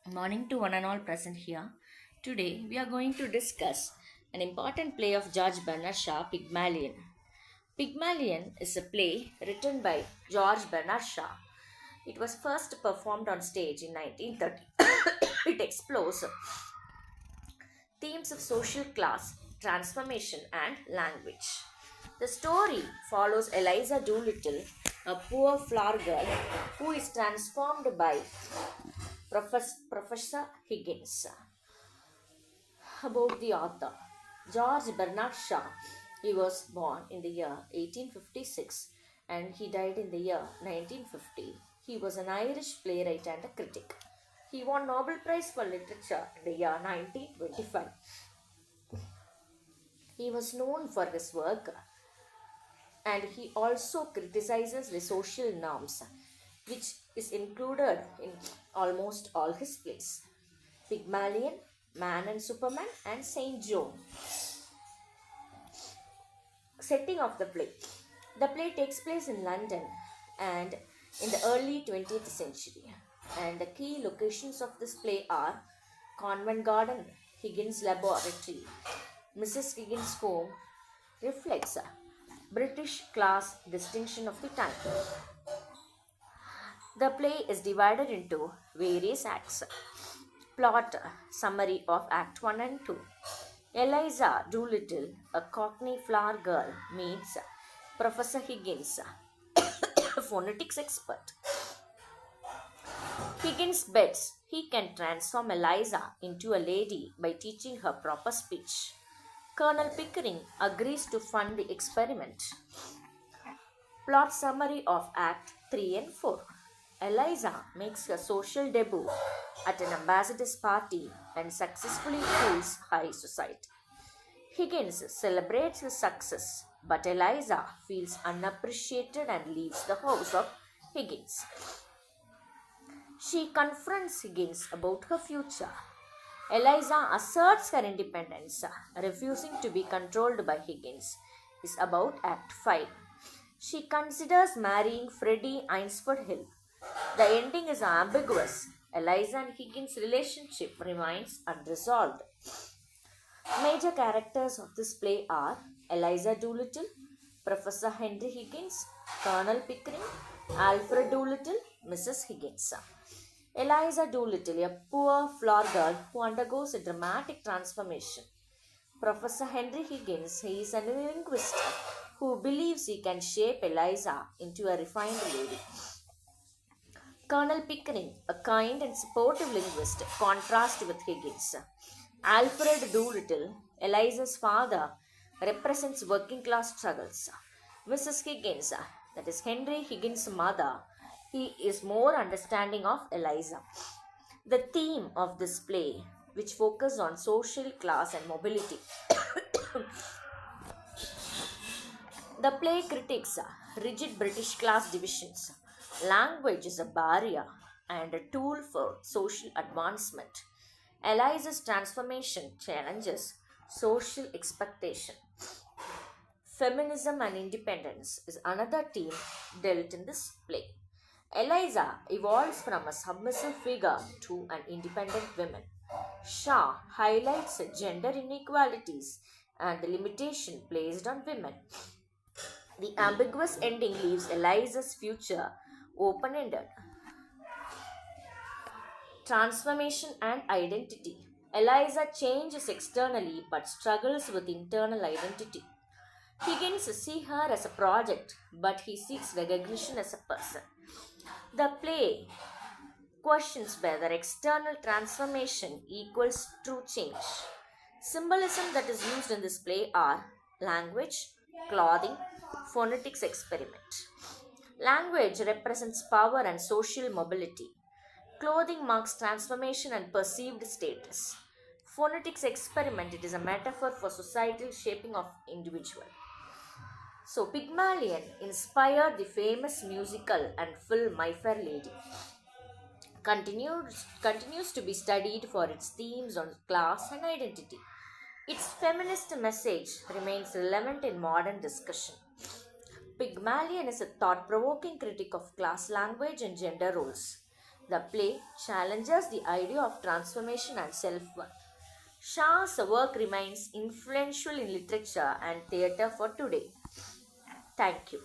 Morning to one and all present here. Today we are going to discuss an important play of George Bernard Shaw, Pygmalion. Pygmalion is a play written by George Bernard Shaw. It was first performed on stage in 1930. It explores themes of social class, transformation, and language. The story follows Eliza Doolittle, a poor flower girl who is transformed by Professor Higgins. About the author George Bernard Shaw. He was born in the year 1856 and he died in the year 1950. He was an Irish playwright and a critic. He won Nobel Prize for Literature in the year 1925. He was known for his work and he also criticizes the social norms which is included in almost all his plays. Pygmalion, Man and Superman, and Saint John. Setting of the play. The play takes place in London and in the early 20th century. And the key locations of this play are Convent Garden, Higgins Laboratory. Mrs. Higgins' home reflects a British class distinction of the time. The play is divided into various acts. Plot summary of Act 1 and 2. Eliza Doolittle, a Cockney flower girl, meets Professor Higgins, a phonetics expert. Higgins bets he can transform Eliza into a lady by teaching her proper speech. Colonel Pickering agrees to fund the experiment. Plot summary of Act 3 and 4. Eliza makes her social debut at an ambassador's party and successfully fools high society. Higgins celebrates his success, but Eliza feels unappreciated and leaves the house of Higgins. She confronts Higgins about her future. Eliza asserts her independence, refusing to be controlled by Higgins. Is about Act 5. She considers marrying Freddie Ainsford Hill. The ending is ambiguous. Eliza and Higgins' relationship remains unresolved. Major characters of this play are Eliza Doolittle, Professor Henry Higgins, Colonel Pickering, Alfred Doolittle, Mrs. Higgins. Eliza Doolittle, a poor flower girl who undergoes a dramatic transformation. Professor Henry Higgins, he is a linguist who believes he can shape Eliza into a refined lady. Colonel Pickering, a kind and supportive linguist, contrasts with Higgins. Alfred Doolittle, Eliza's father, represents working class struggles. Mrs. Higgins, that is Henry Higgins' mother, he is more understanding of Eliza. The theme of this play, which focuses on social class and mobility. The play critiques rigid British class divisions. Language is a barrier and a tool for social advancement. Eliza's transformation challenges social expectation. Feminism and independence is another theme dealt in this play. Eliza evolves from a submissive figure to an independent woman. Shaw highlights gender inequalities and the limitation placed on women. The ambiguous ending leaves Eliza's future open ended. Transformation and identity. Eliza changes externally but struggles with internal identity. Higgins sees her as a project, but he seeks recognition as a person. The play questions whether external transformation equals true change. Symbolism that is used in this play are language, clothing, phonetics experiment. Language represents power and social mobility. Clothing marks transformation and perceived status. Phonetics experiment, it is a metaphor for societal shaping of individual. So Pygmalion inspired the famous musical and film My Fair Lady. Continues to be studied for its themes on class and identity. Its feminist message remains relevant in modern discussion. Pygmalion is a thought provoking critique of class, language, and gender roles. The play challenges the idea of transformation and self worth. Shah's work remains influential in literature and theatre for today. Thank you.